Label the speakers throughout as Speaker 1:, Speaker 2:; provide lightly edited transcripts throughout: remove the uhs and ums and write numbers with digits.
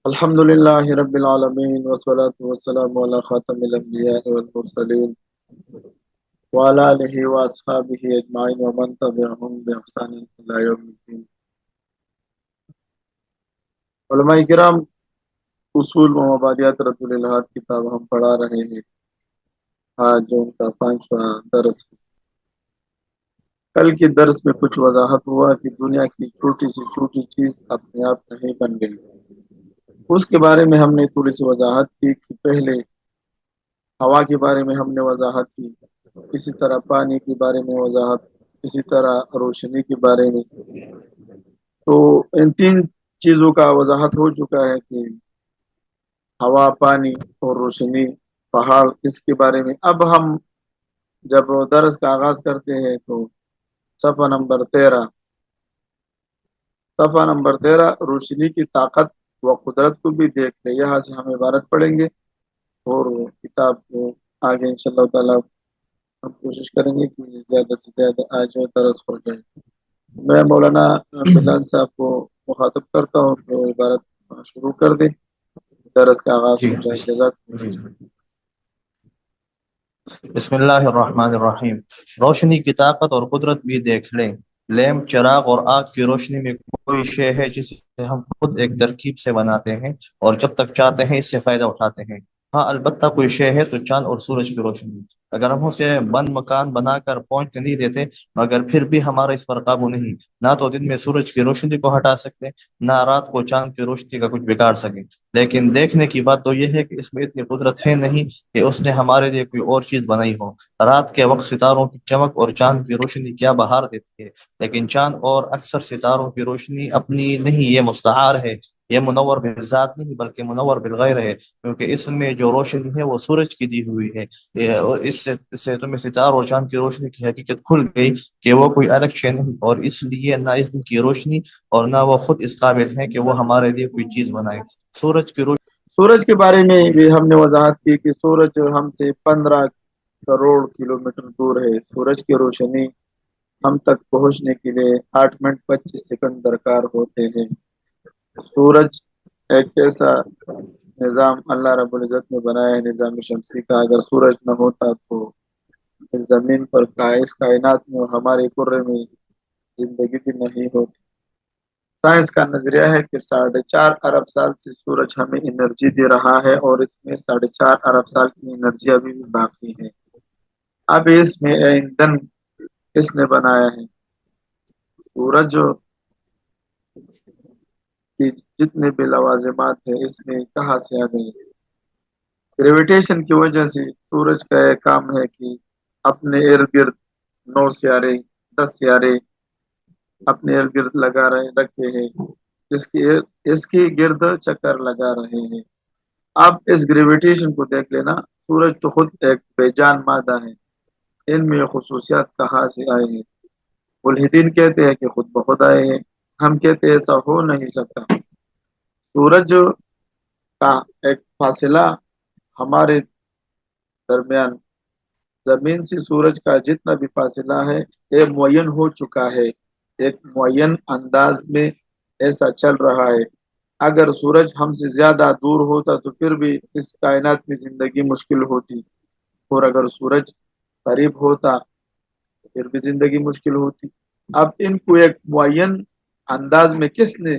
Speaker 1: الحمد لله رب العالمين والصلاة والسلام على خاتم الأنبياء والمرسلين وعلى آله وأصحابه أجمعين ومن تبعهم بإحسان إلى يوم الدين. علماء کرام، اصول و مبادیات رد الالحاد کتاب ہم پڑھا رہے ہیں. آج جو ان کا 5واں درس ہے. کل کے درس میں کچھ وضاحت ہوا کہ دنیا کی چھوٹی سی چھوٹی چیز اپنے آپ نہیں بن گئی. اس کے بارے میں ہم نے تھوڑی سی وضاحت کی کہ پہلے ہوا کے بارے میں ہم نے وضاحت کی، اسی طرح پانی کے بارے میں وضاحت، اسی طرح روشنی کے بارے میں. تو ان تین چیزوں کا وضاحت ہو چکا ہے کہ ہوا، پانی اور روشنی، پہاڑ، اس کے بارے میں. اب ہم جب درس کا آغاز کرتے ہیں تو صفحہ نمبر 13 روشنی کی طاقت و قدرت کو بھی دیکھ لیں. یہاں سے ہم عبارت پڑھیں گے اور کتاب کو آگے انشاءاللہ تعالی ہم کوشش کریں گے کہ زیادہ سے زیادہ آج درس ہو جائے. میں مولانا بلال صاحب کو مخاطب کرتا ہوں کہ وہ عبارت شروع کر دیں، درس کا آغاز
Speaker 2: جی
Speaker 1: ہو جائے. جزاک
Speaker 2: جی بسم اللہ الرحمن الرحیم. روشنی کی طاقت اور قدرت بھی دیکھ لیں. لیمپ، چراغ اور آگ کی روشنی میں کوئی شے ہے جسے ہم خود ایک ترکیب سے بناتے ہیں اور جب تک چاہتے ہیں اس سے فائدہ اٹھاتے ہیں. ہاں، البتہ کوئی شے ہے تو چاند اور سورج کی روشنی. اگر ہم اسے بند مکان بنا کر پہنچ نہیں دیتے مگر پھر بھی ہمارا اس پر قابو نہیں. نہ تو دن میں سورج کی روشنی کو ہٹا سکتے، نہ رات کو چاند کی روشنی کا کچھ بگاڑ سکیں. لیکن دیکھنے کی بات تو یہ ہے کہ اس میں اتنی قدرت ہے نہیں کہ اس نے ہمارے لیے کوئی اور چیز بنائی ہو. رات کے وقت ستاروں کی چمک اور چاند کی روشنی کیا بہار دیتی ہے، لیکن چاند اور اکثر ستاروں کی روشنی اپنی نہیں، یہ مستعار ہے. یہ منور بالذات نہیں بلکہ منور بالغیر ہے، کیونکہ اس میں جو روشنی ہے وہ سورج کی دی ہوئی ہے. اس سے تمہیں ستاروں اور چاند کی روشنی کی حقیقت کھل گئی کہ وہ کوئی الگ شے نہیں، اور اس لیے نہ اس کی روشنی اور نہ وہ خود اس قابل ہے کہ وہ ہمارے لیے کوئی چیز بنائے. سورج کی روشنی
Speaker 1: سورج کے بارے میں بھی ہم نے وضاحت کی کہ سورج ہم سے 15 کروڑ کلومیٹر دور ہے. سورج کی روشنی ہم تک پہنچنے کے لیے 8 منٹ 25 سیکنڈ درکار ہوتے ہیں. سورج ایک ایسا نظام اللہ رب العزت نے بنایا ہے، نظام شمسی کا. اگر سورج نہ ہوتا تو اس زمین پر اس کائنات میں اور ہمارے کرے میں زندگی بھی نہیں ہوتی. سائنس کا نظریہ ہے کہ 4.5 ارب سال سے سورج ہمیں انرجی دے رہا ہے اور اس میں 4.5 ارب سال کی انرجی ابھی بھی باقی ہے. اب اس میں ایندھن کس نے بنایا ہے؟ سورج کی جتنے بھی لوازمات ہیں اس میں کہاں سے آ گئی؟ گریویٹیشن کی وجہ سے سورج کا یہ کام ہے کہ اپنے ارد گرد 9 سیارے 10 سیارے اپنے ارد گرد لگا رکھے ہیں، اس کی گرد چکر لگا رہے ہیں. اب اس گریویٹیشن کو دیکھ لینا. سورج تو خود ایک بے جان مادہ ہے، ان میں خصوصیات کہاں سے آئے ہیں؟ ملحدین کہتے ہیں کہ خود بخود آئے ہیں. ہم کہتے ہیں ایسا ہو نہیں سکتا. سورج کا ایک فاصلہ ہمارے درمیان زمین سے سورج کا جتنا بھی فاصلہ ہے یہ معین ہو چکا ہے، ایک معین انداز میں ایسا چل رہا ہے. اگر سورج ہم سے زیادہ دور ہوتا تو پھر بھی اس کائنات میں زندگی مشکل ہوتی، اور اگر سورج قریب ہوتا پھر بھی زندگی مشکل ہوتی. اب ان کو ایک معین انداز میں کس نے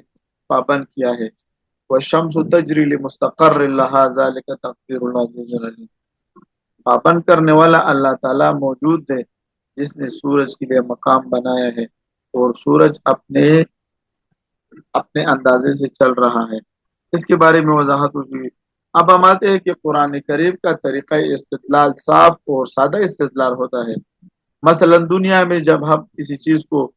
Speaker 1: پابند کیا ہے؟ وَالشَّمْسُ تَجْرِي لِمُسْتَقَرٍّ لَهَا ذَلِكَ تَقْدِيرُ الْعَزِيزِ الْعَلِيمِ. پابند کرنے والا اللہ تعالیٰ موجود ہے جس نے سورج کے لیے مقام بنایا ہے، اور سورج اپنے اندازے سے چل رہا ہے. اس کے بارے میں وضاحت ہوئی. اب ہم آتے ہیں کہ قرآن کریم کا طریقہ استدلال صاف اور سادہ استدلال ہوتا ہے. مثلا دنیا میں جب ہم کسی چیز کو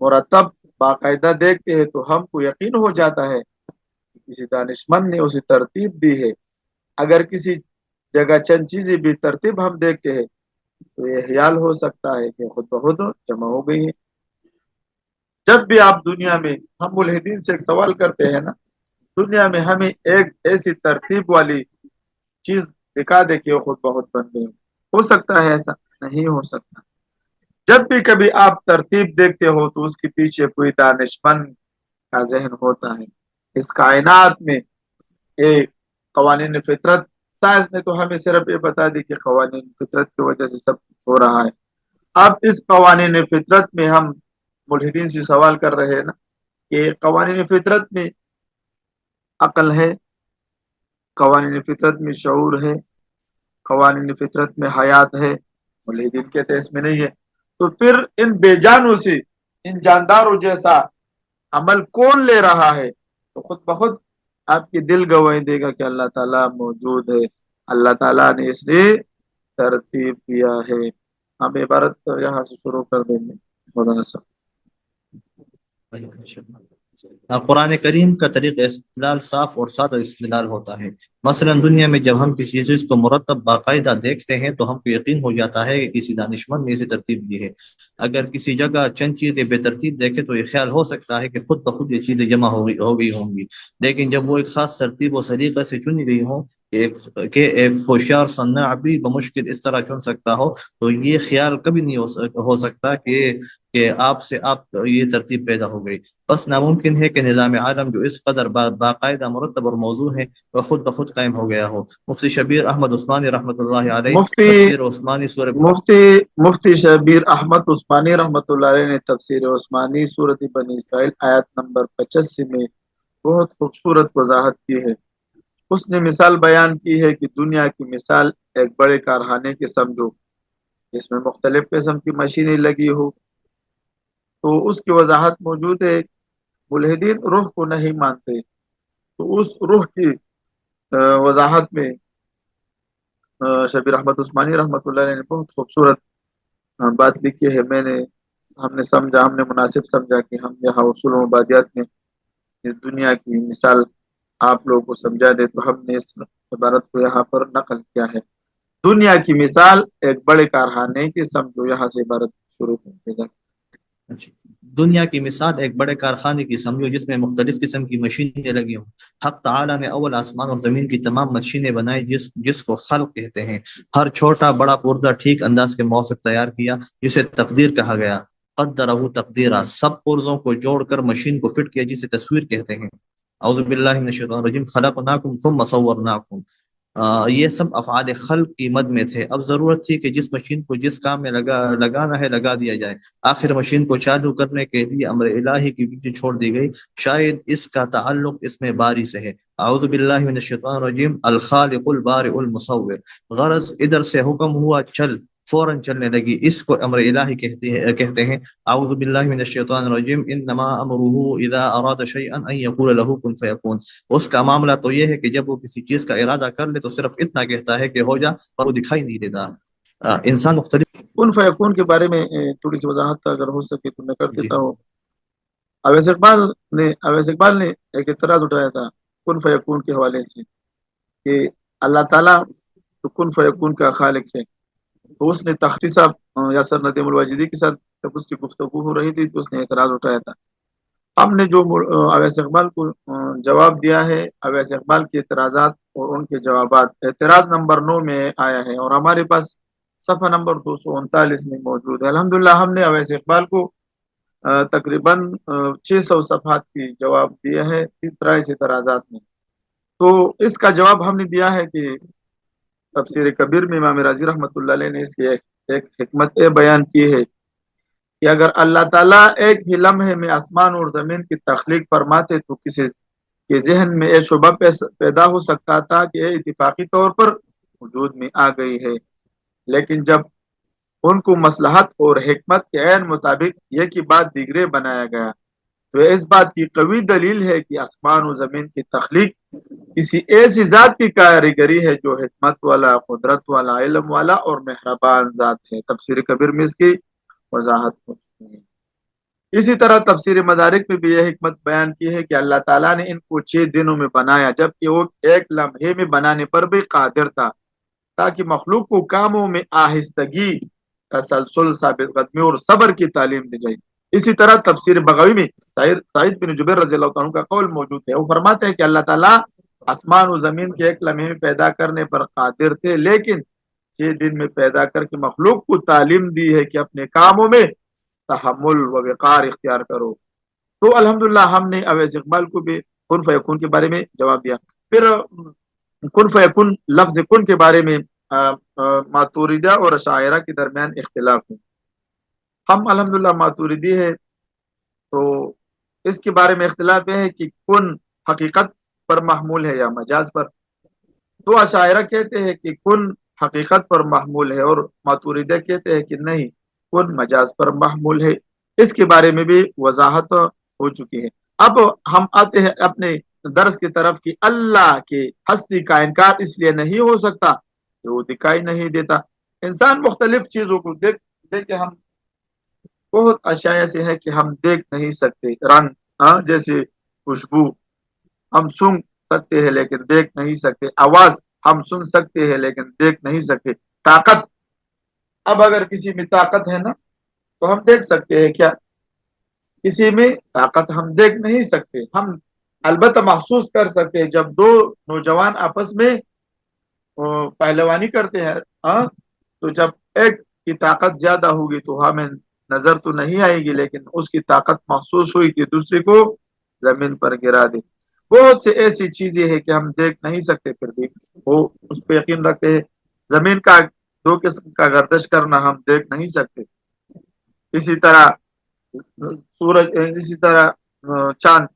Speaker 1: مرتب باقاعدہ دیکھتے ہیں تو ہم کو یقین ہو جاتا ہے کہ کسی دانشمند نے اسے ترتیب دی ہے. اگر کسی جگہ چند چیزیں بھی ترتیب ہم دیکھتے ہیں تو یہ خیال ہو سکتا ہے کہ خود بخود جمع ہو گئی ہے. جب بھی آپ دنیا میں، ہم ملحدین سے ایک سوال کرتے ہیں نا، دنیا میں ہمیں ایک ایسی ترتیب والی چیز دکھا دے کہ وہ خود بخود بن گئی، ہو سکتا ہے؟ ایسا نہیں ہو سکتا. جب بھی کبھی آپ ترتیب دیکھتے ہو تو اس کے پیچھے کوئی دانشمند کا ذہن ہوتا ہے. اس کائنات میں ये कवानीन फितरत, साइंस ने तो हमें सिर्फ ये बता दी कि कवानीन फितरत की वजह से सब कुछ हो रहा है। अब इस कवानीन फितरत में हम मुल्हिदीन से सवाल कर रहे हैं ना कि कवानीन फितरत में अकल है, कवानीन फितरत में शऊर है, कवानीन फितरत में हयात है। मुल्हिदीन कहते हैं इसमें नहीं है। तो फिर इन बेजानों से, इन जानदारों जैसा अमल कौन ले रहा है? तो खुद ब खुद आपकी दिल गवाही देगा कि अल्लाह ताला मौजूद है, अल्लाह ताला ने इसे तरतीब दिया है। हम इबारत तो यहाँ से शुरू कर देंगे मौलाना साहब।
Speaker 2: कुरान करीम का तरीक़ा इस्तेलाल साफ और सादा इस्तेलाल होता है। मसलन दुनिया में जब हम किसी चीज़ को मुरतब बाकायदा देखते हैं तो हमको यकीन हो जाता है कि किसी दानिशमंद ने इसे तरतीब दी है। अगर किसी जगह चंद चीज़ें बेतरतीब देखें तो ये ख्याल हो सकता है कि खुद ब खुद ये चीज़ें जमा हो गई होंगी, लेकिन जब वो एक खास तरतीब और सलीक़े से चुनी गई हों कि एक होशियार सन्ना भी बमुश्किल इस तरह चुन सकता हो, तो ये ख्याल कभी नहीं हो सकता कि आपसे आप ये तरतीब पैदा हो गई। बस नामुमकिन है कि निज़ाम आलम जो इस कदर बाकायदा मुरतब और मौजू है वह खुद ब खुद कायम हो गया हो। मुफ्ती शबीर अहमद उस्मानी रहमतुल्लाहि अलैह
Speaker 1: मुफ्ती
Speaker 2: तफसीर उस्मानी सूरह
Speaker 1: मुफ्ती मुफ्ती शबीर अहमद उस्मानी रहमतुल्लाह अलैह ने तफसीर उस्मानी सूरत बनी इसराइल आयत नंबर 85 में बहुत खूबसूरत वजाहत की है। उसने मिसाल बयान की है कि दुनिया की मिसाल एक बड़े कारखाने की समझो जिसमें मुख्तलिफ किस्म की मशीनें लगी हो। तो उसकी वजाहत मौजूद है। मुल्हिदीन रूह को नहीं मानते, तो उस रूह की वजाहत में शबीर अहमद उस्मानी रहमतुल्लाह अलैह ने बहुत खूबसूरत बात लिखी है। हमने मुनासिब समझा कि हम यहाँ उसूल मुबादियात में इस दुनिया की मिसाल आप लोगों को समझा दे, तो हमने इस इबारत को यहाँ पर नकल किया है। दुनिया की मिसाल एक बड़े कारखाने की समझो, यहाँ से इबारत शुरू करते जाए।
Speaker 2: दुनिया की मिसाल एक बड़े कारखाने की समझो जिसमें मुख्तलिफ किस्म की मशीनें लगी हों। हक ताला ने अव्वल आसमान और जमीन की तमाम मशीनें बनाई जिसको खल्क कहते हैं। हर छोटा बड़ा पुर्जा ठीक अंदाज के मौसम तैयार किया जिसे तकदीर कहा गया। कद्दरहु तकदीरा, सब पुर्जों को जोड़कर मशीन को फिट किया जिसे तस्वीर कहते हैं। औज़ु बिल्लाहि मिनश शैतानिर रजीम, खलक़नाकुम सुम्मा सव्वरनाकुम। ये सब अफ़आल खल्क की मद में थे। अब जरूरत थी कि जिस मशीन को जिस काम में लगाना है लगा दिया जाए। आखिर मशीन को चालू करने के लिए अम्र इलाही की पीछे छोड़ दी गई। शायद इसका ताल्लुक इसमें बारी से है। औज़ु बिल्लाहि मिनश शैतानिर रजीम, अल खालिकुल बारिउल मुसव्विर। गरज इधर से हुक्म हुआ चल, फौरन चलने लगी। इसको अम्र इलाही कहते हैं। औज़ु बिल्लाहि मिनश शैतानिर रजीम, इन्नमा अमरुहु इज़ा अरादा शैअन अन यक़ूला लहू कुन फयकून। उसका मामला तो यह है कि जब वो किसी चीज का इरादा कर ले तो सिर्फ इतना कहता है कि हो जा, पर वो दिखाई नहीं देता। इंसान मुख्तलिफ
Speaker 1: कुन फयकून के बारे में थोड़ी सी वजाहत अगर हो सके तो मैं कर देता हूँ। अवैस इकबाल ने एक इतराज उठाया था कुन फयकून के हवाले से कि अल्लाह ताला तो कुन फयकून का खालिक है। तो उसने तख्ती साहब यासर नदीमुल वाजिदी के साथ जब उसकी गुफ्तगू हो रही थी तो उसने एतराज उठाया था। हमने जो अवैस इकबाल को जवाब दिया है, अवैस इकबाल के एतराज़ात और उनके जवाबात एतराज नंबर 9 में आया है और हमारे पास सफ़ा नंबर 239 में मौजूद है। अल्हम्दुलिल्लाह हमने अवैस इकबाल को तकरीबन 600 सफ़हात की जवाब दिया है 23 एतराज़ात में। तो इसका जवाब हमने दिया है कि तफसीर कबीर में इमाम राजी रहमतुल्लाह अलैह ने इसकी एक हिकमत बयान की है कि अगर अल्लाह ताला एक ही लम्हे में आसमान और जमीन की तख्लीक फरमाते तो किसी के जहन में ये शुबा पैदा हो सकता था कि ये इत्तिफाकी तौर पर वजूद में आ गई है। लेकिन जब उनको मसलहत और हिकमत के ऐन मुताबिक एक ही बात दिगरे बनाया गया तो इस बात की कवी दलील है कि आसमान और जमीन की तख्लीक किसी ऐसी जात की कारीगरी है जो हिकमत वाला, कुदरत वाला, इल्म वाला और मेहरबान जात है। तफसीर कबीर में इसकी वजाहत हो चुकी है। इसी तरह तफसीर मदारिक में भी यह हिकमत बयान की है कि अल्लाह ताला ने इनको 6 दिनों में बनाया जबकि वो एक लम्हे में बनाने पर भी कादिर था ताकि मखलूक को कामों में आहिस्तगी, तसलसल, साबित कदमी और सब्र की तालीम दी जाए। इसी तरह तफसीर बगवी में सईद बिन जुबैर रज़ियल्लाहु अन्हु का कौल मौजूद है। वो फरमाते हैं कि अल्लाह ताला आसमान और जमीन के एक लम्हे में पैदा करने पर कादिर थे, लेकिन 6 दिन में पैदा करके मखलूक को तालीम दी है कि अपने कामों में तहम्मुल व वक़ार इख्तियार करो। तो अल्हम्दुलिल्लाह हमने अवैस इकबाल को भी कुन फयकून के बारे में जवाब दिया। फिर कुन फयकुन लफ्ज कुन के बारे में मातुरिदा और अशायरा के दरमियान इख्तिलाफ है। हम अल्हम्दुलिल्लाह मातुरिदी है, तो इसके बारे में इख्तिलाफ है कि कुन हकीकत पर महमूल है या मजाज पर। तो अशायरा कहते हैं कि कुन हकीकत पर महमूल है, और मातुरिदा कहते हैं कि नहीं, कुन मजाज पर महमूल है। इसके बारे में भी वजाहत हो चुकी है। अब हम आते हैं अपने दर्स की तरफ कि अल्लाह के हस्ती का इनकार इसलिए नहीं हो सकता कि वो दिखाई नहीं देता। इंसान मुख्तलिफ चीजों को देख के हम बहुत अशाया ऐसे है कि हम देख नहीं सकते। रंग, हाँ, जैसे खुशबू हम सुन सकते हैं लेकिन देख नहीं सकते। आवाज हम सुन सकते हैं लेकिन देख नहीं सकते। ताकत, अब अगर किसी में ताकत है ना तो हम देख सकते हैं क्या? किसी में ताकत हम देख नहीं सकते। हम अलबत्ता महसूस कर सकते हैं जब दो नौजवान आपस में पहलवानी करते हैं, हाँ, तो जब एक की ताकत ज्यादा होगी तो हमें नजर तो नहीं आएगी, लेकिन उसकी ताकत महसूस हुई कि दूसरे को जमीन पर गिरा दे। बहुत से ऐसी चीजें हैं कि हम देख नहीं सकते, फिर भी वो उस पर यकीन रखते हैं। जमीन का दो किस्म का गर्दिश करना हम देख नहीं सकते। इसी तरह सूरज, इसी तरह चांद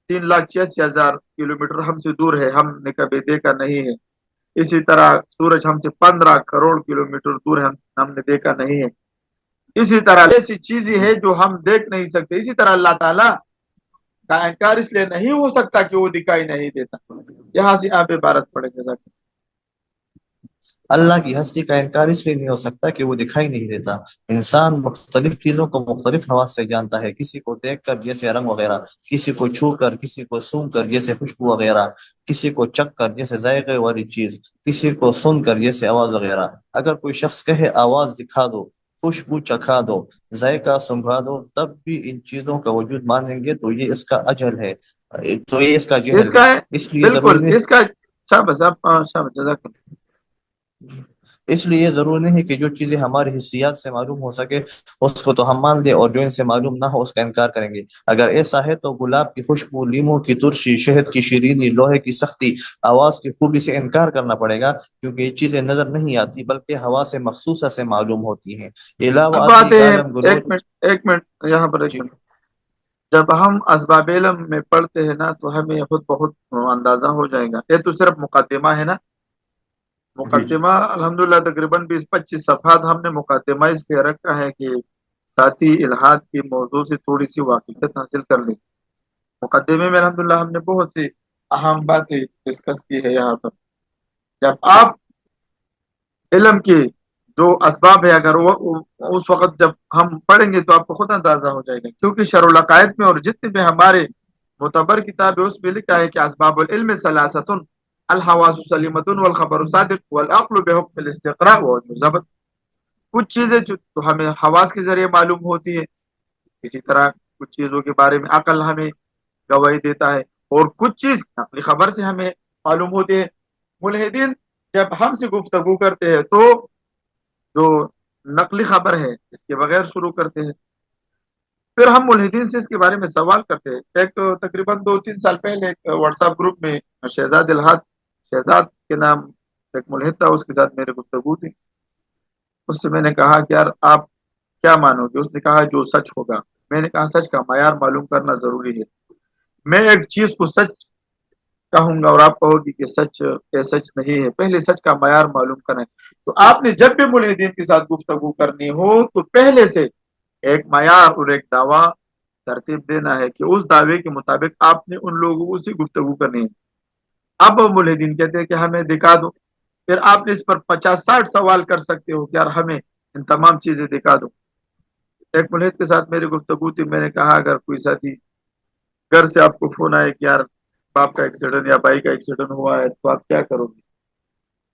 Speaker 1: 3,86,000 किलोमीटर हमसे दूर है, हमने कभी देखा नहीं है। इसी तरह सूरज हमसे 15 करोड़ किलोमीटर दूर है, हमने देखा नहीं है। इसी तरह ऐसी चीजें हैं जो हम देख नहीं सकते। इसी तरह अल्लाह ताला का इनकार इसलिए नहीं हो सकता कि वो दिखाई नहीं देता। यहाँ से आप इबारत पढ़े जैसा।
Speaker 2: अल्लाह की हस्ती का इनकार इसलिए नहीं हो सकता कि वो दिखाई नहीं देता। इंसान मुख्तलिफ चीजों को मुख्तलिफ हवास से जानता है, किसी को देख कर जैसे रंग वगैरह, किसी को छू कर, किसी को सूंघ कर जैसे खुशबू वगैरह, किसी को चख कर जैसे जायके वाली चीज, किसी को सुन कर जैसे आवाज वगैरह। अगर कोई शख्स कहे आवाज दिखा दो, खुशबू चखा दो, जायका सुंघा दो, तब भी इन चीजों का वजूद मानेंगे तो ये इसका अजल है, तो ये इसका जहल
Speaker 1: इसका
Speaker 2: है।
Speaker 1: है,
Speaker 2: इसलिए जरूरी
Speaker 1: बिल्कुल
Speaker 2: नहीं
Speaker 1: इसका। शाबाश, आप शाबाश, जज़ाक।
Speaker 2: इसलिए जरूरी नहीं कि जो चीजें हमारी हिस्सियात से मालूम हो सके उसको तो हम मान लें, और जो इनसे मालूम ना हो उसका इनकार करेंगे। अगर ऐसा है तो गुलाब की खुशबू, लीमू की तुरशी, शहद की शीरीनी, लोहे की सख्ती, आवाज की खूबी से इनकार करना पड़ेगा, क्योंकि ये चीजें नजर नहीं आती बल्कि हवा से मखसूसा से मालूम होती हैं।
Speaker 1: अब
Speaker 2: इलावाती
Speaker 1: आते हैं,
Speaker 2: गालम
Speaker 1: एक
Speaker 2: गलोच।
Speaker 1: मिनट, एक मिनट, यहाँ पर एक
Speaker 2: जी।
Speaker 1: मिनट। जब हम असबाब इल्म में पढ़ते हैं ना तो हमें खुद बहुत अंदाजा हो जाएगा। ये तो सिर्फ मुकदमा है ना।
Speaker 2: जी। जी।
Speaker 1: मुकदमा अल्हम्दुलिल्लाह तकरीबन 20-25 सफ़हात हमने मुकदमा इसलिए रखा है कि साथी इल्हाद की मौजू से थोड़ी सी वाकिफियत हासिल कर ली। मुकदमे में अल्हम्दुलिल्लाह हमने बहुत सी अहम बातें डिस्कस की है यहाँ पर। जब आप इल्म के जो असबाब है, अगर उस वक्त जब हम पढ़ेंगे तो आपको खुद अंदाजा हो जाएगा। क्योंकि शरुल अकायद में और जितने भी हमारे मुतबर किताब है उसमें लिखा है कि असबाबुल इल्म सलासतुन, अल हवासु सलीमतुन वल खबरु सादिक वल अक्लु बिहुक्म अल इस्तिक़रा व जबत। कुछ चीजें जो तो हमें हवास के जरिए मालूम होती है, इसी तरह कुछ चीजों के बारे में अकल हमें गवाही देता है, और कुछ चीज अपनी खबर से हमें मालूम होती है। मुल्हिदीन जब हमसे गुफ्तगू करते हैं तो जो नकली खबर है इसके बगैर शुरू करते हैं। फिर हम मुल्हिदीन से इसके बारे में सवाल करते हैं। एक तकरीबन 2-3 साल पहले एक व्हाट्सएप ग्रुप में शहजाद इल्हाद, शहजाद के नाम एक मुल्हिद था, उसके साथ मेरी गुफ्तगू थी। उससे मैंने कहा कि यार आप क्या मानोगे? उसने कहा जो सच होगा। मैंने कहा सच का मायार मालूम करना जरूरी है। मैं एक चीज को सच कहूंगा और आप कहोगे कि सच है सच नहीं है, पहले सच का मायार मालूम करना है। तो आपने जब भी मुल्हिदीन के साथ गुफ्तगू करनी हो तो पहले से एक मायार और एक दावा तरतीब देना है कि उस दावे के मुताबिक आपने उन लोगों को सी गुफ्तगू करनी है। अब मुल्हिदीन कहते हैं कि हमें दिखा दो। फिर आपने इस पर 50-60 सवाल कर सकते हो कि यार हमें इन तमाम चीजें दिखा दो। एक मुल्हिद के साथ मेरी गुफ्तगू थी। मैंने कहा अगर कोई साथी घर से आपको फोन आए कि यार बाप का एक्सीडेंट या भाई का एक्सीडेंट हुआ है तो आप क्या करोगे?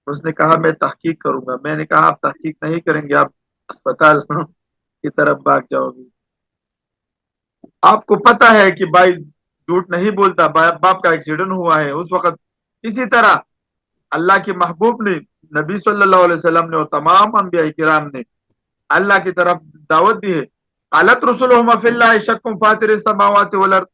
Speaker 1: उसने कहा मैं तहकीक करूंगा। मैंने कहा आप तहकीक नहीं करेंगे, आप अस्पताल की तरफ भाग जाओगे। आपको पता है कि भाई झूठ नहीं बोलता, बाप का एक्सीडेंट हुआ है उस वक्त। इसी तरह अल्लाह के महबूब ने, नबी सल्लल्लाहु अलैहि वसल्लम ने और तमाम अंबिया किराम ने अल्लाह की तरफ दावत दी है। कालत रसूलुहुम फिल्लाहि शक्कुम फातिरिस समावाति वल अर्द।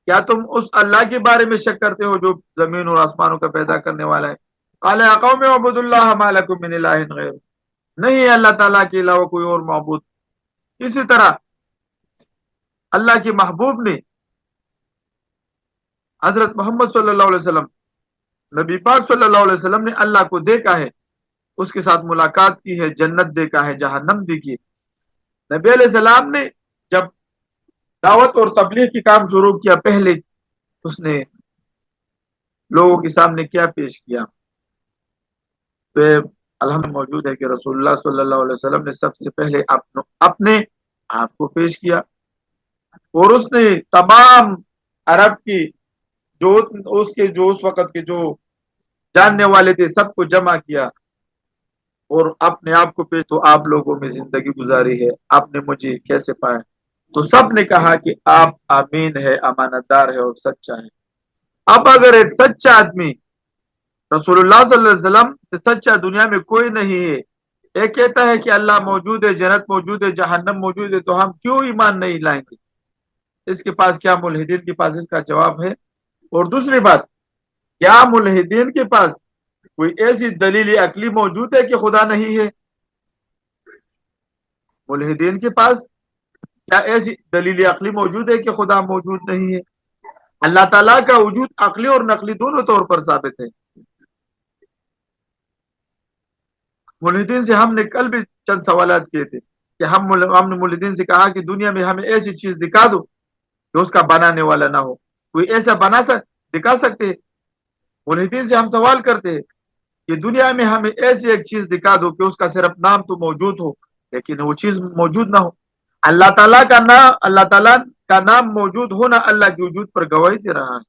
Speaker 1: क्या तुम उस अल्लाह के बारे में शक करते हो जो जमीन और आसमानों का पैदा करने वाला है? काले अक़ौम अबुदुल्लाह मा लकुम मिन इलाहिन गैर, नहीं है अल्लाह ताला के अलावा कोई और माबूद। इसी तरह अल्लाह के महबूब ने हजरत मोहम्मद सल्लल्लाहु अलैहि वसल्लम, नबी पाक सल्लल्लाहु अलैहि वसल्लम ने अल्लाह को देखा है, उसके साथ मुलाकात की है, जन्नत देखा है, जहन्नम देखी। नबी अलैहि सलाम ने जब दावत और तबलीग की काम शुरू किया, पहले उसने लोगों के सामने क्या पेश किया? तो अल्हम्दुलिल्लाह मौजूद है कि रसूलुल्लाह सल्लल्लाहु अलैहि वसल्लम ने सबसे पहले अपने आप को पेश किया, और उसने तमाम अरब की जो उसके जो उस वक्त के जो जानने वाले थे सबको जमा किया और अपने आप को पेश, तो आप लोगों में जिंदगी गुजारी है, आपने मुझे कैसे पाया? तो सब ने कहा कि आप अमीन है, अमानतदार है और सच्चा है। अब अगर एक सच्चा आदमी रसूलुल्लाह सल्लल्लाहु अलैहि वसल्लम से सच्चा दुनिया में कोई नहीं है, एक कहता है कि अल्लाह मौजूद है, जन्नत मौजूद है, जहन्नम मौजूद है, तो हम क्यों ईमान नहीं लाएंगे? इसके पास क्या मुल्हिदीन के पास इसका जवाब है? और दूसरी बात, क्या मुल्हिदीन के पास कोई ऐसी दलील अकली मौजूद है कि खुदा नहीं है? मुल्हिदीन के पास क्या ऐसी दलील अकली मौजूद है कि खुदा मौजूद नहीं है? अल्लाह ताला का वजूद अकली और नकली दोनों तौर पर साबित है। मुल्हिदीन से हमने कल भी चंद सवाल किए थे कि हमने मुल्हिदीन से कहा कि दुनिया में हमें ऐसी चीज दिखा दो कि उसका बनाने वाला ना हो, कोई ऐसा दिखा सकते हैं? मुल्हिदीन से हम सवाल करते हैं कि दुनिया में हमें ऐसी एक चीज दिखा दो कि उसका सिर्फ नाम तो मौजूद हो लेकिन वो चीज मौजूद ना हो। अल्लाह ताला का नाम मौजूद होना अल्लाह के वजूद पर गवाही दे रहा है।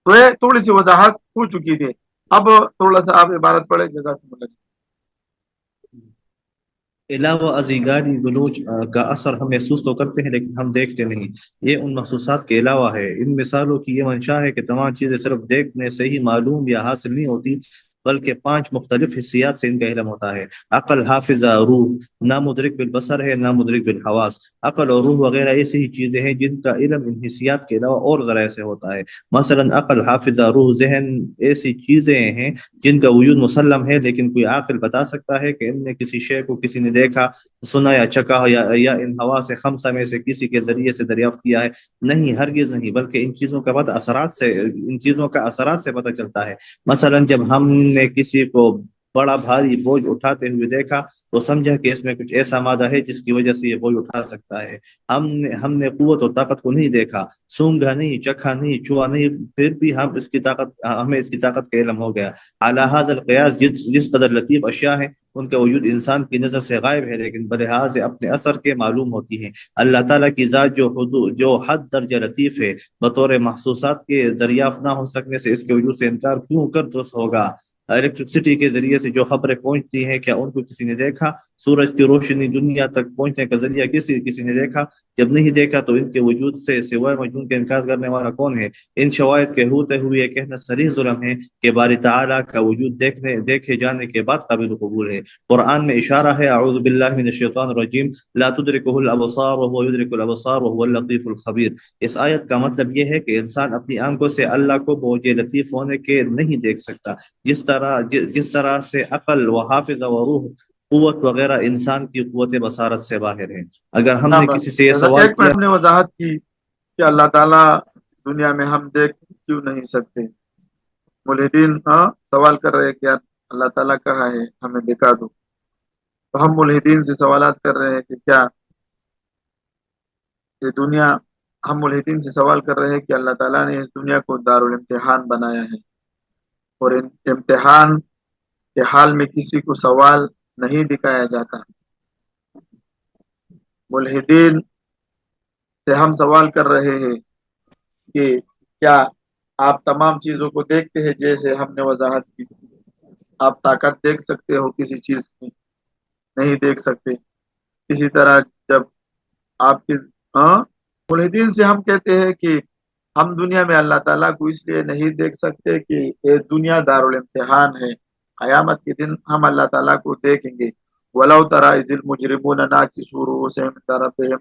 Speaker 1: तो ये थोड़ी सी वजाहत हो चुकी थी, अब थोड़ा सा आप इबारत पढ़े जज़ाकुमुल्लाह।
Speaker 2: अलावा अजीगारी गलूच का असर हम महसूस तो करते हैं लेकिन हम देखते नहीं। ये उन महसूसात के अलावा है। इन मिसालों की ये मंशा है कि तमाम चीज़ें सिर्फ देखने से ही मालूम या हासिल नहीं होती, बल्कि पांच मुख्तलिफ हिस्सियात से इनका इल्म होता है। अकल, हाफिजा, रूह। नामुदरिक बिल बसर है, नामुदरिक बिल हवास। अकल और रूह वगैरह ऐसी ही चीजें हैं जिनका इल्म इन हिस्सियात के अलावा और जरा से होता है। मसलन अकल, हाफिजा, रूह, जहन ऐसी चीजें हैं जिनका वजूद मुसल्लम है, लेकिन कोई आकिल बता सकता है कि इनमें किसी शय को किसी ने देखा, सुना या चखा हो, या इन हवा से खमसा में से किसी के जरिए से दरियाफ्त किया है? नहीं, हरगिज नहीं, बल्कि इन चीजों का असरात से पता चलता है। मसलन जब हमने किसी को बड़ा भारी बोझ उठाते हुए देखा तो समझा कि इसमें कुछ ऐसा मादा है जिसकी वजह से ये बोझ उठा सकता है। हमने कुव्वत और ताकत को नहीं देखा, सूंघा नहीं, चखा नहीं, छुआ नहीं, फिर भी हमें इसकी ताकत का इल्म हो गया। अला हाज़ल क़ियास, जिस कदर लतीफ अशिया है उनका वजूद इंसान की नजर से गायब है लेकिन बलिहाज अपने असर के मालूम होती है। अल्लाह ताला की जात जो हद दर्जा लतीफ है, बतौर महसूसात के दरियाफ्त ना हो सकने से इसके वजूद से इनकार क्यों कर दुरुस्त होगा? इलेक्ट्रिसिटी के जरिए से जो खबरें पहुंचती हैं, क्या उनको किसी ने देखा? सूरज की रोशनी दुनिया तक पहुंचने का जरिया किसी किसी ने देखा? जब नहीं देखा तो इनके वजूद से सिवाय मजनून के इनकार करने वाला कौन है? इन शवायद के होते हुए यह कहना सरीह जुल्म है कि बारी ताला का वजूद देखे जाने के बाद काबिल कबूल है। कुरान में इशारा है, अऊज़ु बिल्लाहि मिनश शैतानिर रजीम, ला तुदरिकुहुल अबसार व हुवा युदरिकुल अबसार व हुवल लतीफुल खबीर। इस आयत का मतलब यह है कि इंसान अपनी आंखों से अल्लाह को मौजे लतीफ होने के नहीं देख सकता, जिस तरह से अकल व हाफिजा व रूह, कुव्वत वगैरह इंसान की कुव्वत बसारत से बाहर है। अगर
Speaker 1: ना
Speaker 2: हमने
Speaker 1: बस
Speaker 2: किसी से ये सवाल
Speaker 1: एक मिनट,
Speaker 2: किया।
Speaker 1: हमने वजाहत की कि अल्लाह ताला दुनिया में हम देख क्यों नहीं सकते। मुल्हिदीन हाँ सवाल कर रहे हैं कि यार अल्लाह ताला कहाँ है, हमें दिखा दो। तो हम मुल्हिदीन से सवालात कर रहे हैं कि क्या ये दुनिया, हम मुल्हिदीन से सवाल कर रहे हैं कि अल्लाह ताला ने इस दुनिया को दारुल इम्तिहान बनाया है, और इन इम्तिहान के हाल में किसी को सवाल नहीं दिखाया जाता। मुल्हिदीन से हम सवाल कर रहे हैं कि क्या आप तमाम चीजों को देखते हैं? जैसे हमने वजाहत की, आप ताकत देख सकते हो किसी चीज की? नहीं देख सकते। इसी तरह जब आपकी हाँ, मुल्हिदीन से हम कहते हैं कि हम दुनिया में अल्लाह ताला को इसलिए नहीं देख सकते कि ये दुनिया दारुल इम्तिहान है, कयामत के दिन हम अल्लाह ताला को देखेंगे। वलौ तरा इज़िल मुजरिमून नाकिसू रूअूसहिम इंदा रब्बिहिम,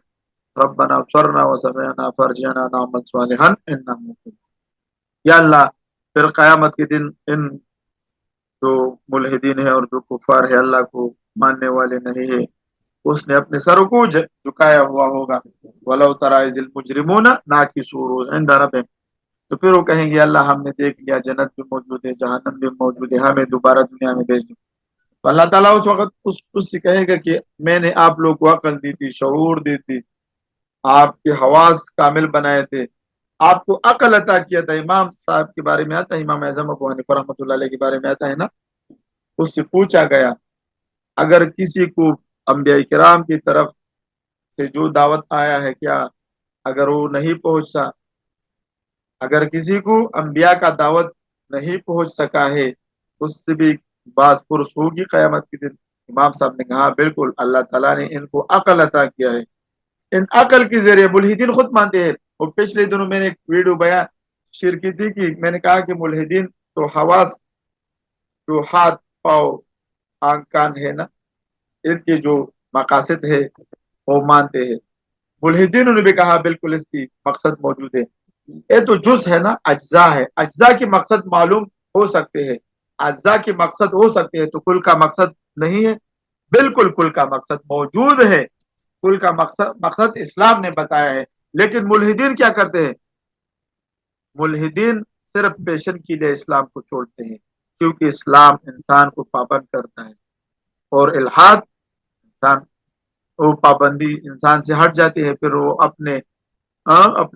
Speaker 1: रब्बना अब्सरना व समिअना फरजिअना नअमल सालिहन इन्ना मुकिन। या अल्लाह, फिर क़यामत के दिन इन जो मुल्हिदीन है और जो कुफार है, अल्लाह को मानने वाले नहीं है, उसने अपने सर को झुकाया हुआ होगा। वलौ तरा इज़िल मुजरिमूना नाकिसू रूअूसिहिम इंदा रब्बिहिम। तो फिर वो कहेंगे अल्लाह हमने देख लिया, जन्नत भी मौजूद है, जहन्नम भी मौजूद है, हमें दोबारा दुनिया में भेज दो। तो अल्लाह ताला उस वक्त उससे कहेगा कि मैंने आप लोग को अकल दी थी, शऊर दी थी, आपके हवास कामिल बनाए थे, आपको अकल अता किया था। इमाम साहब के बारे में आता है, इमाम आजम अबू हनीफा रहमतुल्लाह अलैह के बारे में आता है ना, उससे पूछा गया अगर किसी को अंबिया किराम की तरफ से जो दावत आया है, क्या अगर वो नहीं पहुंचा, अगर किसी को अंबिया का दावत नहीं पहुंच सका है, उससे भी बास पुरुष होगी कयामत के दिन। इमाम साहब ने कहा बिल्कुल, अल्लाह ताला ने इनको अकल अता किया है। इन अकल के जरिए मुल्हिदीन खुद मानते हैं। और पिछले दिनों मैंने एक वीडियो बयान शेयर की थी कि मैंने कहा कि मुल्हिदीन तो हवास, जो हाथ पाँव आंख कान है ना, इनके जो मकासद है वो मानते हैं। मुल्हिदीन ने भी कहा बिल्कुल इसकी मकसद मौजूद है। ये तो जुज है ना, अज्जा है, अज्जा के मकसद मालूम हो सकते हैं, अज्जा के मकसद हो सकते हैं, तो कुल का मकसद नहीं है। बिल्कुल कुल का मकसद मौजूद है, कुल का मकसद मकसद इस्लाम ने बताया है। लेकिन मुल्हिदीन क्या करते हैं? मुल्हिदीन सिर्फ पैशन के लिए इस्लाम को छोड़ते हैं, क्योंकि इस्लाम इंसान को पाबंद करता है, और इल्हाद इंसान, वो पाबंदी इंसान से हट जाती है, फिर वो अपने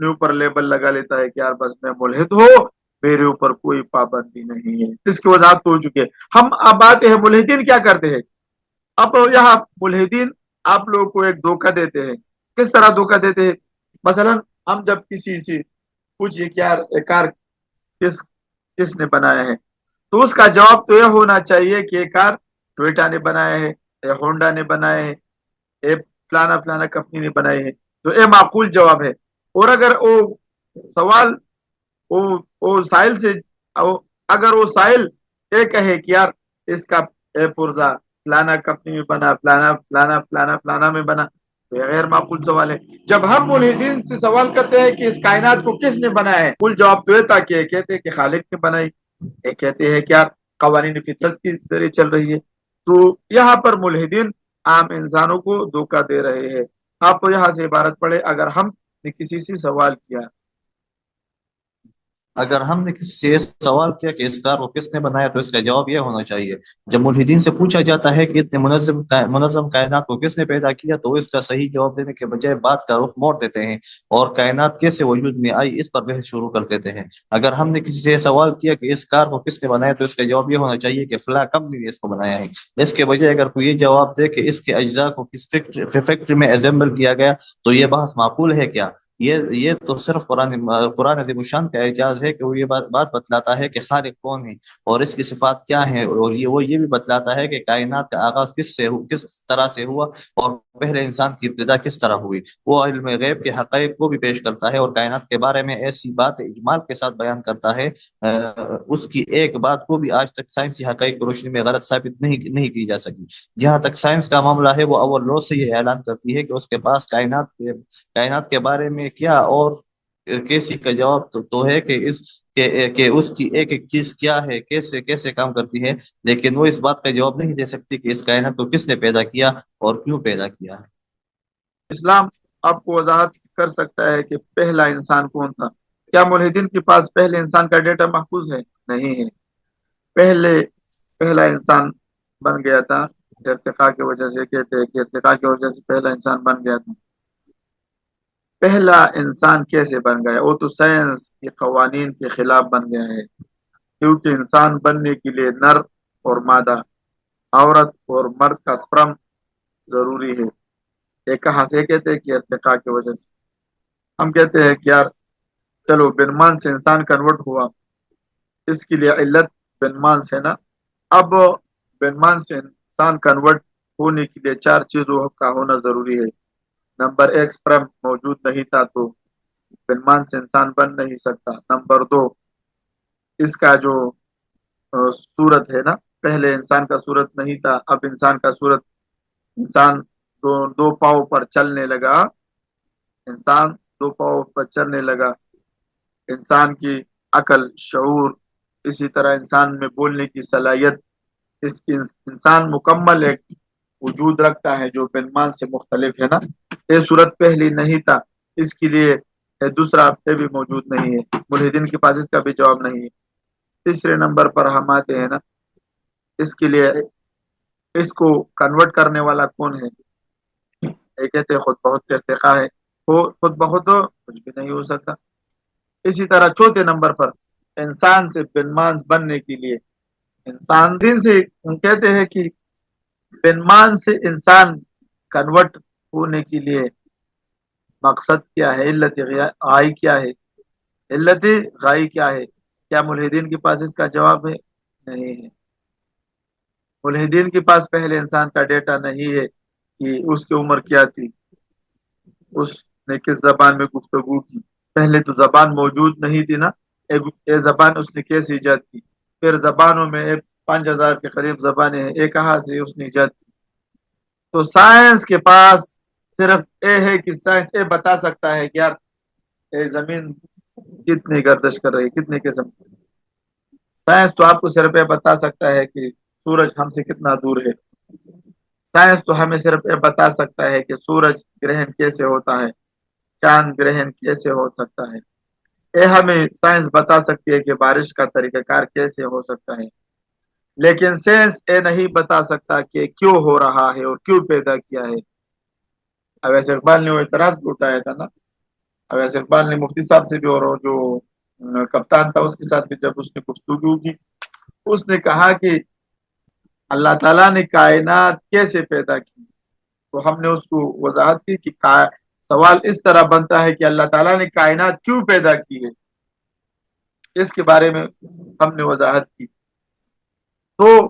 Speaker 1: ऊपर लेबल लगा लेता है कि यार बस मैं मुल्हिद हो, मेरे ऊपर कोई पाबंदी नहीं है। इसकी वजाहत तो हो चुकी है। हम अब आते हैं मुल्हिदीन क्या करते हैं। अब यहाँ मुल्हिदीन आप लोगों को एक धोखा देते हैं। किस तरह धोखा देते हैं? मसलन हम जब किसी से पूछिए कि यार ये कार किसने बनाया है, तो उसका जवाब तो यह होना चाहिए कि ये कार टोयोटा ने बनाया है, ये होंडा ने बनाया है, ये फलाना फलाना कंपनी ने बनाई है। तो ये माकूल जवाब है। और अगर वो सवाल वो वो साहिल से, अगर वो साहिल ये कहे कि यार इसका ए पुर्जा फलाना कंपनी में बना, फलाना फलाना फलाना फलाना में बना, तो ये गैर माकूल सवाल है। जब हम मुल्हिदीन से सवाल करते हैं कि इस कायनात को किसने बनाया है, कुल जवाब तो ये था कि कहते हैं कि खालिक ने बनाई, ये कहते हैं कि यार कवानीन फितरत के जरिए चल रही है। तो यहाँ पर मुल्हिदीन आम इंसानों को धोखा दे रहे हैं। आप यहाँ से इबारत पढ़े, अगर हमने किसी से सवाल किया,
Speaker 2: अगर हमने किसी से ये सवाल किया कि इस कार को किसने बनाया, तो इसका जवाब यह होना चाहिए, जब मुल्हिदीन से पूछा जाता है कि इतने मुनज़्ज़म कायनात को किसने पैदा किया, तो इसका सही जवाब देने के बजाय बात का रुख मोड़ देते हैं और कायनात कैसे वजूद में आई इस पर बहस शुरू कर देते हैं। अगर हमने किसी से सवाल किया कि इस कार को किसने बनाया, तो इसका जवाब यह होना चाहिए कि फला कंपनी ने इसको बनाया है। इसके बजाय अगर कोई ये जवाब दे कि इसके अज्जा को किस फैक्ट्री में असेंबल किया गया, तो ये बहस माकूल है क्या? ये तो सिर्फ कुरान अज़ीमुश्शान का एजाज है कि वो ये बात बतलाता है कि खालिक कौन है और इसकी सिफात क्या है, और ये भी बतलाता है कि कायनात का आगाज किस तरह से हुआ और पहले इंसान की इब्तिदा किस तरह हुई। वो इल्म गैब के हक़ाइक़ को भी पेश करता है और कायनात के बारे में ऐसी बात इजमाल के साथ बयान करता है, उसकी एक बात को भी आज तक साइंसी हक़ाइक़ की रोशनी में गलत साबित नहीं की जा सकी। जहाँ तक साइंस का मामला है, वो अव्वल रोज से ये ऐलान करती है कि उसके पास कायनात के बारे में क्या और कैसी का जवाब तो है कि कि उसकी एक एक चीज क्या है, कैसे कैसे काम करती है, लेकिन वो इस बात का जवाब नहीं दे सकती कि इस कायनात को किसने पैदा किया और क्यों पैदा किया है।
Speaker 1: इस्लाम आपको वजाहत कर सकता है कि पहला इंसान कौन था। क्या मुल्हिदीन के पास पहले इंसान का डेटा महफूज है? नहीं है। पहले पहला इंसान बन गया था इर्तिका की वजह से, कहते हैं कि इर्तिका की वजह से पहला इंसान बन गया था। पहला इंसान कैसे बन गया? वो तो साइंस के कवानीन के खिलाफ बन गया है, क्योंकि इंसान बनने के लिए नर और मादा, औरत और मर्द का स्पर्म जरूरी है। ये कहाँ से? कहते हैं कि इर्तिका की वजह से। हम कहते हैं कि यार चलो बिनमान से इंसान कन्वर्ट हुआ, इसके लिए इल्लत बिनमांस है ना। अब बिनमान से इंसान कन्वर्ट होने के लिए चार चीजों का होना जरूरी है। नंबर एक, स्पर्म मौजूद नहीं था तो बिनमान से इंसान बन नहीं सकता। नंबर दो, इसका जो सूरत है ना, पहले इंसान का सूरत नहीं था, अब इंसान का सूरत, इंसान दो दो पाँव पर चलने लगा, इंसान दो पाँव पर चलने लगा, इंसान की अकल, शऊर, इसी तरह इंसान में बोलने की सलाहियत, इसकी इंसान मुकम्मल एक वजूद रखता है जो बेनमान से मुख्तलिफ है ना। ये सूरत पहली नहीं था, इसके लिए दूसरा हफ्ते भी मौजूद नहीं है, मुल्हिदीन के पास इसका भी जवाब नहीं है। तीसरे नंबर पर हम आते हैं ना, इसके लिए इसको कन्वर्ट करने वाला कौन है? ये कहते हैं खुद बहुत का इर्तिका है, वो खुद बहुत तो कुछ भी नहीं हो सकता। इसी तरह चौथे नंबर पर इंसान से बेनमाज बनने के लिए, इंसान दिन से कहते हैं कि बेनमान से इंसान कन्वर्ट होने के लिए मकसद क्या है, इल्लत गाई क्या है, इल्लत गाई क्या है? क्या मुल्हिदीन के पास इसका जवाब है? नहीं है। मुल्हिदीन के पास पहले इंसान का डेटा नहीं है कि उसकी उम्र क्या थी, उसने किस जबान में गुफ्तगू की, पहले तो जबान मौजूद नहीं थी ना, एक जबान उसने कैसे ईजाद की, फिर जबानों में एक 5000 के करीब जबानें हैं, एक कहाँ से उसने ईजाद की। तो साइंस के पास सिर्फ ये है कि साइंस ये बता सकता है कि यार ये जमीन कितनी गर्दिश कर रही है, कितने किस्म। साइंस तो आपको सिर्फ ये बता सकता है कि सूरज हमसे कितना दूर है। साइंस तो हमें सिर्फ ये बता सकता है कि सूरज ग्रहण कैसे होता है, चांद ग्रहण कैसे हो सकता है। ये हमें साइंस बता सकती है कि बारिश का तरीकाकार कैसे हो सकता है, लेकिन साइंस ये नहीं बता सकता कि क्यों हो रहा है और क्यों पैदा किया है। अवैस इकबाल ने वो एतराज भी उठाया था ना, अवैस इकबाल ने मुफ्ती साहब से भी और जो कप्तान था उसके साथ भी जब उसने गुफ्तगू की, उसने कहा कि अल्लाह ताला ने कायनात कैसे पैदा की। तो हमने उसको वजाहत की कि सवाल इस तरह बनता है कि अल्लाह ताला ने कायनात क्यों पैदा की है, इसके बारे में हमने वजाहत की। तो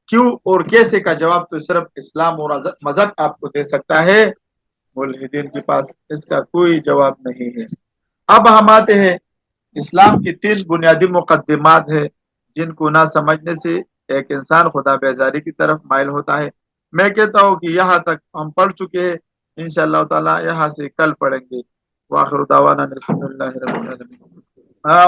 Speaker 1: क्यों और कैसे का जवाब तो सिर्फ इस्लाम और मजहब आपको दे सकता है, मुल्हिदीन के पास इसका कोई जवाब नहीं है। अब हम आते हैं, इस्लाम की 3 बुनियादी मुकद्दिमात है जिनको ना समझने से एक इंसान खुदा बेजारी की तरफ माइल होता है। मैं कहता हूँ कि यहाँ तक हम पढ़ चुके हैं, इंशाअल्लाह ताला यहाँ से कल पढ़ेंगे। वाखिर दावाना अल्हम्दुलिल्लाहि रब्बिल आलमीन। हाँ,